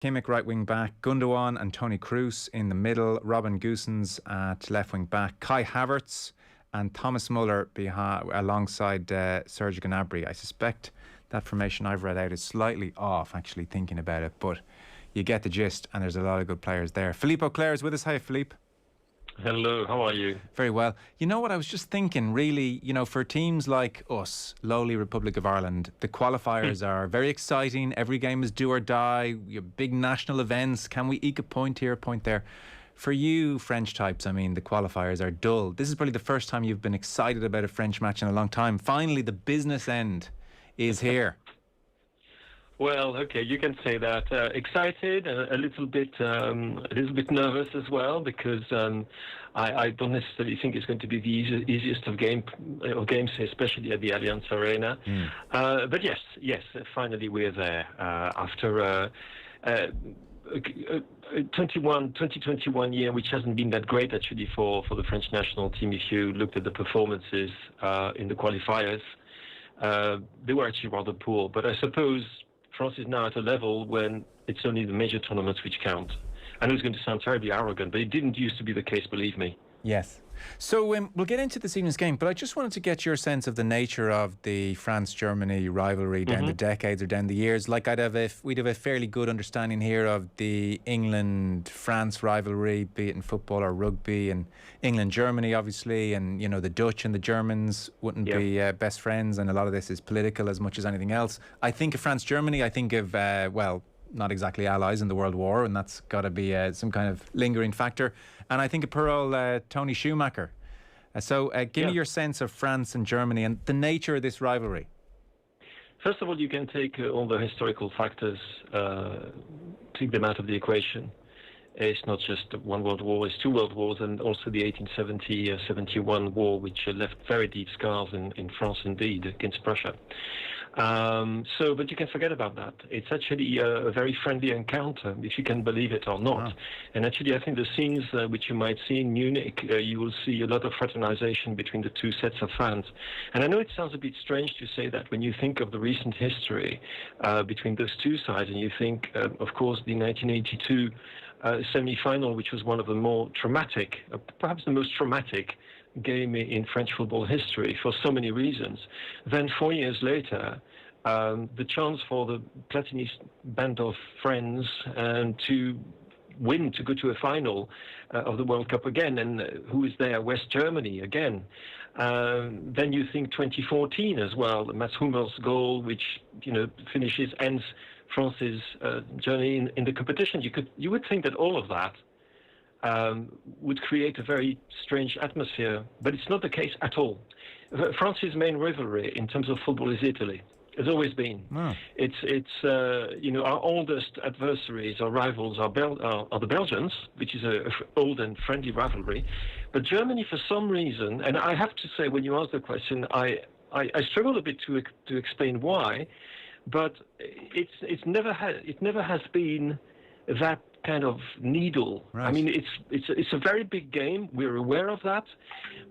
Kimmich right wing back, Gundogan and Toni Kroos in the middle, Robin Gosens at left wing back, Kai Havertz and Thomas Muller alongside Serge Gnabry. I suspect that formation I've read out is slightly off, actually, thinking about it, but you get the gist, and there's a lot of good players there. Philippe Auclair is with us. Hi, Philippe. Hello, how are you? Very well. You know what, I was just thinking, really, for teams like us, lowly Republic of Ireland, the qualifiers are very exciting. Every game is do or die. You have big national events. Can we eke a point here, a point there? For you French types, the qualifiers are dull. This is probably the first time you've been excited about a French match in a long time. Finally, the business end is here. Well, okay, you can say that. Excited, a little bit nervous as well, because I don't necessarily think it's going to be the easiest of games, especially at the Allianz Arena. But yes, finally we're there after 2021 year, which hasn't been that great actually for the French national team. If you looked at the performances in the qualifiers, they were actually rather poor. But I suppose France is now at a level when it's only the major tournaments which count. I know it's going to sound terribly arrogant, but it didn't used to be the case, believe me. Yes. So we'll get into this evening's game, but I just wanted to get your sense of the nature of the France-Germany rivalry down the decades or down the years. Like we'd have a fairly good understanding here of the England-France rivalry, be it in football or rugby, and England-Germany, obviously, and the Dutch and the Germans wouldn't be best friends, and a lot of this is political as much as anything else. I think of France-Germany, I think of not exactly allies in the World War, and that's got to be some kind of lingering factor. And I think of poor old Tony Schumacher. So give me your sense of France and Germany and the nature of this rivalry. First of all, you can take all the historical factors, take them out of the equation. It's not just one world war, it's two world wars, and also the 1870-71 war, which left very deep scars in France indeed, against Prussia. But you can forget about that. It's actually a very friendly encounter, if you can believe it or not. Wow. And actually, I think the scenes which you might see in Munich, you will see a lot of fraternization between the two sets of fans. And I know it sounds a bit strange to say that when you think of the recent history between those two sides, and you think, of course, the 1982 semi-final, which was one of the more traumatic, perhaps the most traumatic game in French football history for so many reasons. Then 4 years later, the chance for the Platinist band of friends to win, to go to a final of the World Cup again, and who is there? West Germany again. Then you think 2014 as well, Mats Hummels' goal, which ends France's journey in the competition. You would think that all of that would create a very strange atmosphere, but it's not the case at all. France's main rivalry in terms of football is Italy. Has always been. Wow. It's our oldest adversaries or rivals are the Belgians, which is a old and friendly rivalry. But Germany, for some reason, and I have to say, when you ask the question, I struggle a bit to explain why, but it never has been that kind of needle. Right. I mean, it's a very big game. We're aware of that,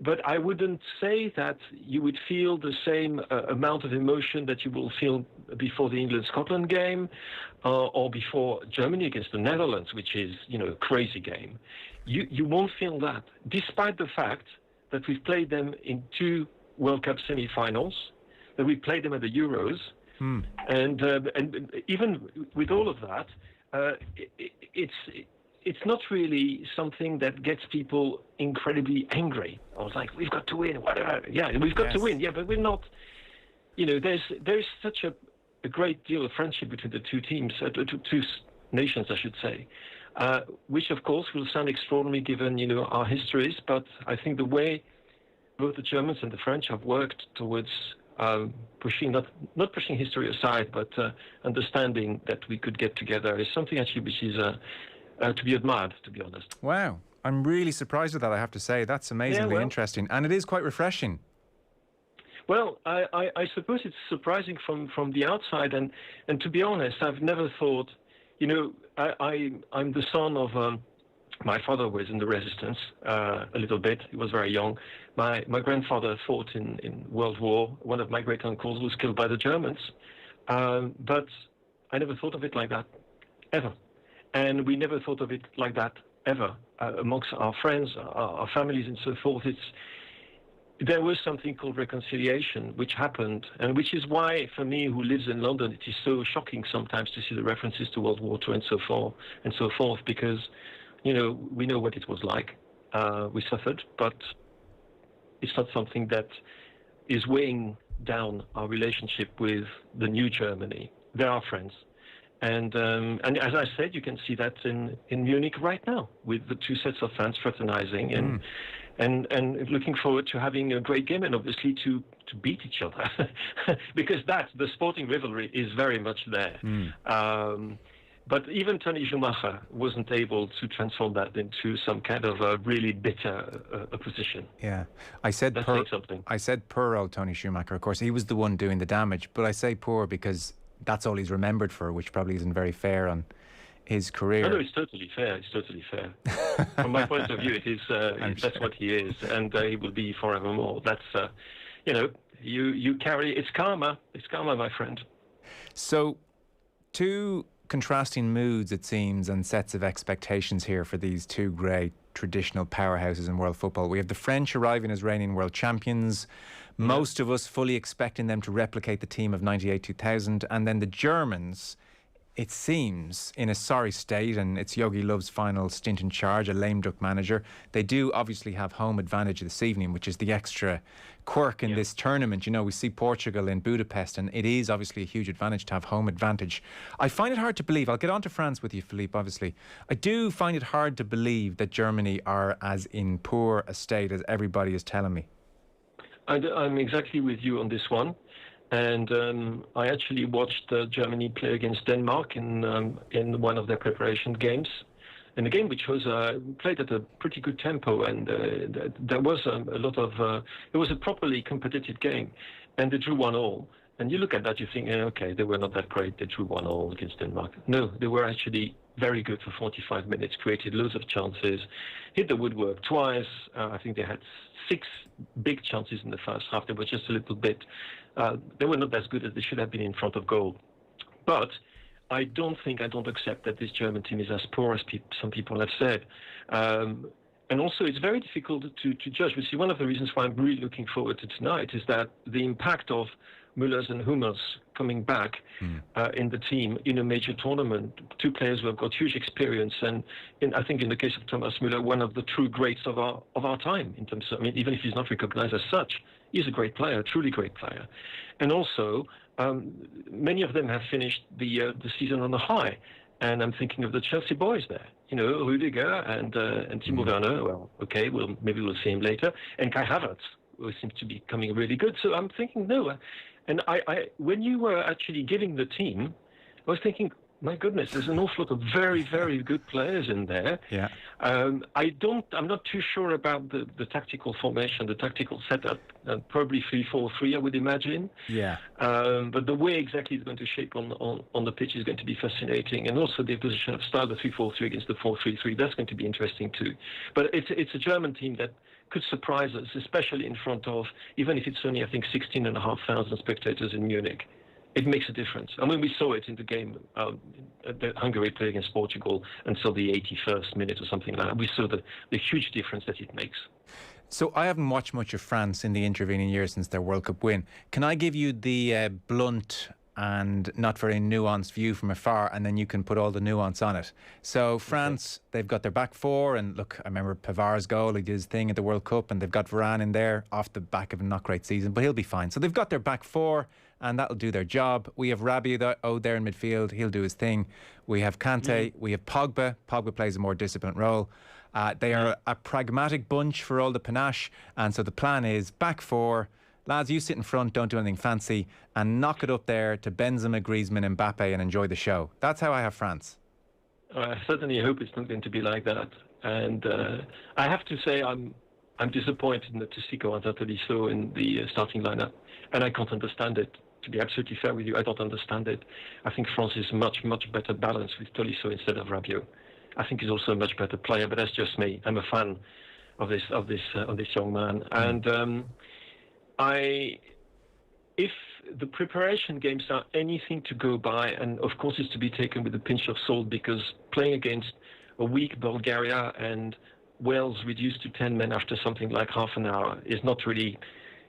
but I wouldn't say that you would feel the same amount of emotion that you will feel before the England-Scotland game or before Germany against the Netherlands, which is a crazy game. You won't feel that, despite the fact that we've played them in two World Cup semi-finals, that we played them at the Euros, and even with all of that. It's not really something that gets people incredibly angry. I was like, we've got to win. Whatever. Yeah, we've got to win. Yeah, but we're not. There's such a great deal of friendship between the two teams, two nations, I should say, which of course will sound extraordinary given our histories. But I think the way both the Germans and the French have worked towards pushing not pushing history aside, but understanding that we could get together is something actually which is to be admired, to be honest. Wow, I'm really surprised with that, I have to say. That's amazingly interesting, and it is quite refreshing. Well, I suppose it's surprising from the outside, and to be honest, I've never thought. I'm the son of. My father was in the resistance a little bit. He was very young. My grandfather fought in World War. One of my great uncles was killed by the Germans. But I never thought of it like that, ever. And we never thought of it like that ever amongst our friends, our families, and so forth. There was something called reconciliation, which happened, and which is why, for me, who lives in London, it is so shocking sometimes to see the references to World War II and so forth, because, we know what it was like. We suffered, but it's not something that is weighing down our relationship with the new Germany. They are friends. And as I said, you can see that in Munich right now, with the two sets of fans fraternizing and looking forward to having a great game, and obviously to beat each other, because the sporting rivalry is very much there. But even Tony Schumacher wasn't able to transform that into some kind of a really bitter opposition. Yeah, I said poor old Tony Schumacher. Of course, he was the one doing the damage, but I say poor because that's all he's remembered for, which probably isn't very fair on his career. No, it's totally fair. It's totally fair. From my point of view, it is. That's what he is, and he will be forevermore. That's, you carry. It's karma. It's karma, my friend. So, two contrasting moods, it seems, and sets of expectations here for these two great traditional powerhouses in world football. We have the French arriving as reigning world champions, most of us fully expecting them to replicate the team of 98-2000, and then the Germans, it seems, in a sorry state, and it's Jogi Löw's final stint in charge, a lame duck manager. They do obviously have home advantage this evening, which is the extra quirk in this tournament. We see Portugal in Budapest, and it is obviously a huge advantage to have home advantage. I find it hard to believe, I'll get on to France with you, Philippe, obviously. I do find it hard to believe that Germany are as in poor a state as everybody is telling me. I'm exactly with you on this one. And I actually watched Germany play against Denmark in one of their preparation games, in a game which was played at a pretty good tempo, and there was it was a properly competitive game, and they drew 1-1. And you look at that, you think, okay, they were not that great. They drew 1-1 against Denmark. No, they were actually very good for 45 minutes, created loads of chances, hit the woodwork twice. I think they had 6 big chances in the first half. They were just a little bit. They were not as good as they should have been in front of goal. But I don't accept that this German team is as poor as some people have said. And also, it's very difficult to judge. We see one of the reasons why I'm really looking forward to tonight is that the impact of Müllers and Hummels coming back in the team in a major tournament, two players who have got huge experience, and I think in the case of Thomas Müller, one of the true greats of our time in terms of, even if he's not recognized as such, he's a great player, a truly great player. And also, many of them have finished the season on a high, and I'm thinking of the Chelsea boys there. Rudiger and Timo Werner. Well, okay, maybe we'll see him later, and Kai Havertz, who seems to be becoming really good. So I'm thinking, no. And I when you were actually giving the team, I was thinking, my goodness, there's an awful lot of very, very good players in there. Yeah. I'm not too sure about the tactical formation, the tactical setup. Probably 3-4-3, I would imagine. Yeah. But the way exactly it's going to shape on the pitch is going to be fascinating, and also the position of style, the 3-4-3 against the 4-3-3. That's going to be interesting too. But it's a German team that could surprise us, especially in front of, even if it's only, I think, 16,500 spectators in Munich. It makes a difference. I mean, we saw it in the game that Hungary played against Portugal until the 81st minute or something like that. We saw the huge difference that it makes. So I haven't watched much of France in the intervening years since their World Cup win. Can I give you the blunt and not very nuanced view from afar, and then you can put all the nuance on it? So France, they've got their back four, and look, I remember Pavard's goal, he did his thing at the World Cup, and they've got Varane in there off the back of a not great season, but he'll be fine. So they've got their back four, and that'll do their job. We have Rabiot there in midfield, he'll do his thing. We have Kante, we have Pogba. Pogba plays a more disciplined role. They are a pragmatic bunch for all the panache, and so the plan is back four. Lads, you sit in front, don't do anything fancy, and knock it up there to Benzema, Griezmann, Mbappe, and enjoy the show. That's how I have France. I certainly hope it's not going to be like that. And I have to say I'm disappointed not to see Corentin Tolisso in the starting lineup, and I can't understand it. To be absolutely fair with you, I don't understand it. I think France is much, much better balanced with Tolisso instead of Rabiot. I think he's also a much better player, but that's just me. I'm a fan of this young man, and if the preparation games are anything to go by, and of course it's to be taken with a pinch of salt, because playing against a weak Bulgaria and Wales reduced to 10 men after something like half an hour is not really,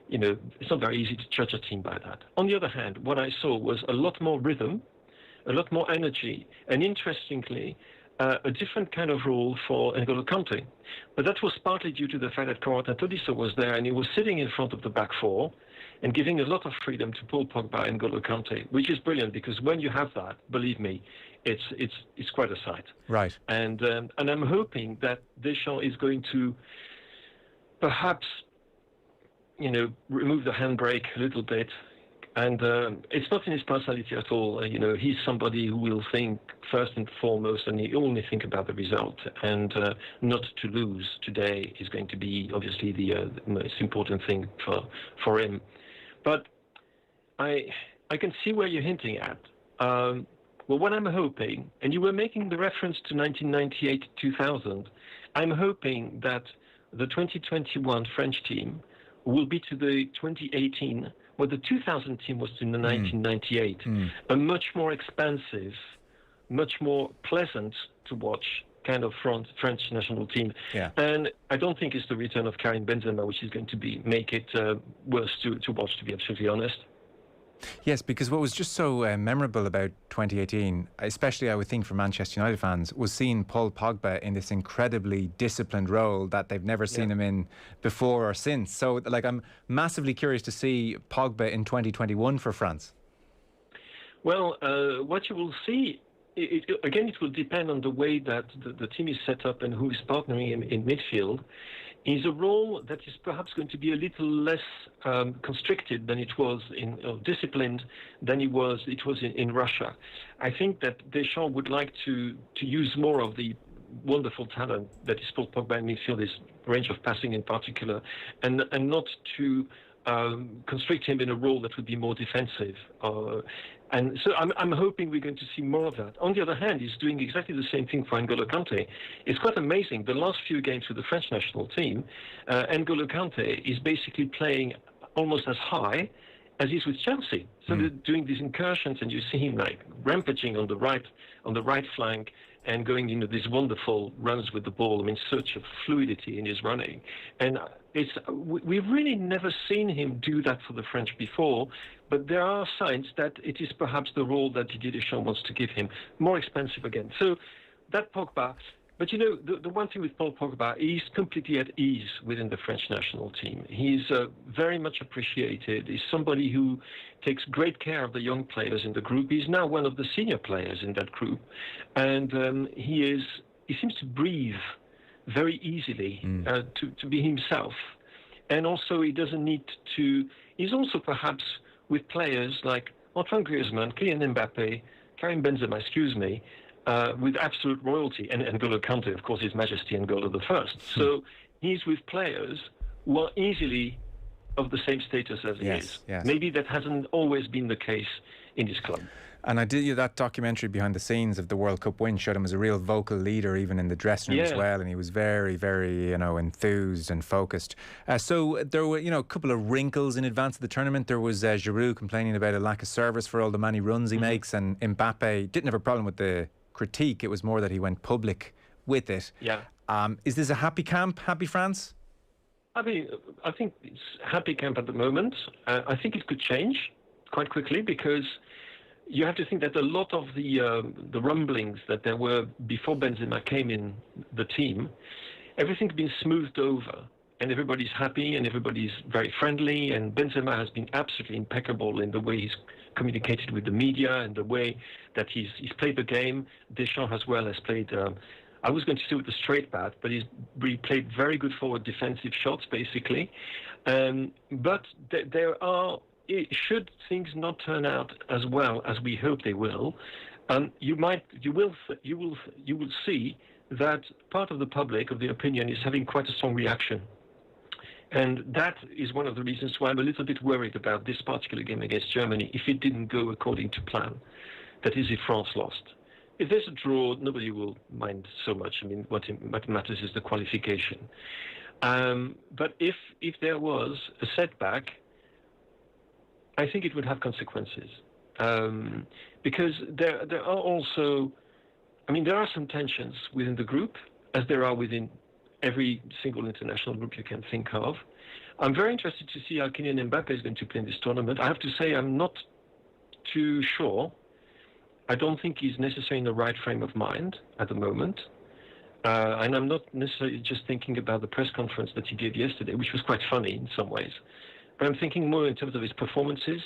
it's not very easy to judge a team by that. On the other hand, what I saw was a lot more rhythm, a lot more energy, and interestingly, a different kind of role for N'Golo Kante. But that was partly due to the fact that Corentin Tolisso was there, and he was sitting in front of the back four and giving a lot of freedom to Paul Pogba and N'Golo Kante, which is brilliant, because when you have that, believe me, it's quite a sight. Right. And I'm hoping that Deschamps is going to perhaps, remove the handbrake a little bit. And it's not in his personality at all. He's somebody who will think first and foremost, and he only think about the result. And not to lose today is going to be obviously the most important thing for him. But I can see where you're hinting at. Well, what I'm hoping, and you were making the reference to 1998-2000, I'm hoping that the 2021 French team will be to the 2018. Well, the 2000 team was in the 1998, a much more expansive, much more pleasant to watch kind of French national team. Yeah. And I don't think it's the return of Karim Benzema which is going to make it worse to watch, to be absolutely honest. Yes, because what was just so memorable about 2018, especially I would think for Manchester United fans, was seeing Paul Pogba in this incredibly disciplined role that they've never seen him in before or since. So, I'm massively curious to see Pogba in 2021 for France. Well, what you will see, it will depend on the way that the team is set up and who is partnering him in midfield. Is a role that is perhaps going to be a little less constricted than it was disciplined than it was in Russia. I think that Deschamps would like to use more of the wonderful talent that is Paul Pogba in midfield, his range of passing in particular, and not to constrict him in a role that would be more defensive. And so I'm hoping we're going to see more of that. On the other hand, he's doing exactly the same thing for N'Golo Kante. It's quite amazing. The last few games with the French national team, N'Golo Kante is basically playing almost as high as he's with Chelsea. So they're doing these incursions, and you see him rampaging on the right flank and going these wonderful runs with the ball. I mean, such a fluidity in his running. And we've really never seen him do that for the French before, but there are signs that it is perhaps the role that Didier Deschamps wants to give him. More expensive again. So that Pogba, but the one thing with Paul Pogba, he's completely at ease within the French national team. He's very much appreciated. He's somebody who takes great care of the young players in the group. He's now one of the senior players in that group. And he seems to breathe very easily to be himself. And also he doesn't need to, he's also perhaps with players like Antoine Griezmann, Kylian Mbappe, Karim Benzema, with absolute royalty, and N'Golo Kante, of course, His Majesty N'Golo I. So he's with players who are easily of the same status as he is. Yes. Maybe that hasn't always been the case in this club. And I did that documentary behind the scenes of the World Cup win showed him as a real vocal leader, even in the dressing room as well. And he was very, very, enthused and focused. So there were, a couple of wrinkles in advance of the tournament. There was Giroud complaining about a lack of service for all the many runs he makes, and Mbappe didn't have a problem with the critique. It was more that he went public with it. Yeah. Is this a happy camp, happy France? I mean, I think it's happy camp at the moment. I think it could change quite quickly, because you have to think that a lot of the rumblings that there were before Benzema came in the team, everything's been smoothed over, and everybody's happy and everybody's very friendly, and Benzema has been absolutely impeccable in the way he's communicated with the media and the way that he's played the game. Deschamps as well has played, I was going to say with a straight bat, but he played very good forward defensive shots, basically. But there are, should things not turn out as well as we hope they will, you will see that part of the public, of the opinion, is having quite a strong reaction. And that is one of the reasons why I'm a little bit worried about this particular game against Germany, if it didn't go according to plan. That is, if France lost. If there's a draw, nobody will mind so much. I mean, what matters is the qualification. But if there was a setback, I think it would have consequences. Because there are also, there are some tensions within the group, as there are within every single international group you can think of. I'm very interested to see how Kylian Mbappé is going to play in this tournament. I have to say I'm not too sure. I don't think he's necessarily in the right frame of mind at the moment. And I'm not necessarily just thinking about the press conference that he gave yesterday, which was quite funny in some ways. But I'm thinking more in terms of his performances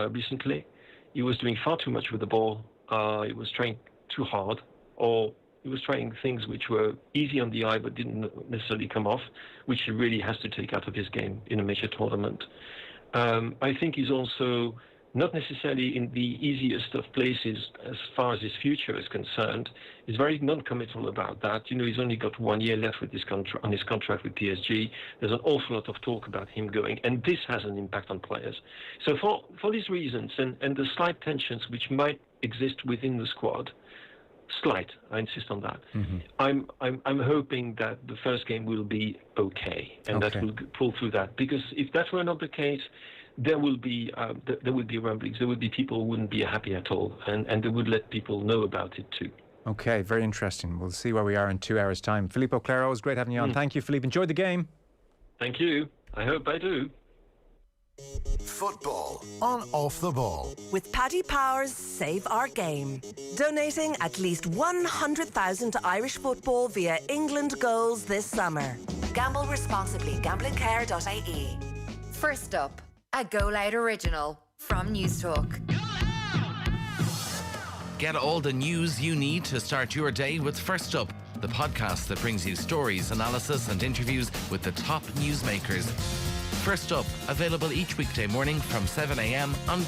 recently. He was doing far too much with the ball. He was trying too hard, or he was trying things which were easy on the eye but didn't necessarily come off, which he really has to take out of his game in a major tournament. I think he's also not necessarily in the easiest of places as far as his future is concerned. He's very non-committal about that. He's only got 1 year left with on his contract with PSG. There's an awful lot of talk about him going, and this has an impact on players. So for these reasons and the slight tensions which might exist within the squad, slight, I insist on that. Mm-hmm. I'm hoping that the first game will be okay, and that will pull through that. Because if that were not the case, there will be rumblings. There would be people who wouldn't be happy at all, and they would let people know about it too. Okay, very interesting. We'll see where we are in 2 hours' time. Philippe Auclair, always great having you on. Thank you, Philippe. Enjoy the game. Thank you. I hope I do. Football on Off the Ball. With Paddy Power's Save Our Game. Donating at least 100,000 to Irish football via England goals this summer. Gamble responsibly. Gamblingcare.ie. First up, a Go Loud original from News Talk. Get all the news you need to start your day with First Up, the podcast that brings you stories, analysis and interviews with the top newsmakers. First Up, available each weekday morning from 7 a.m. on Go.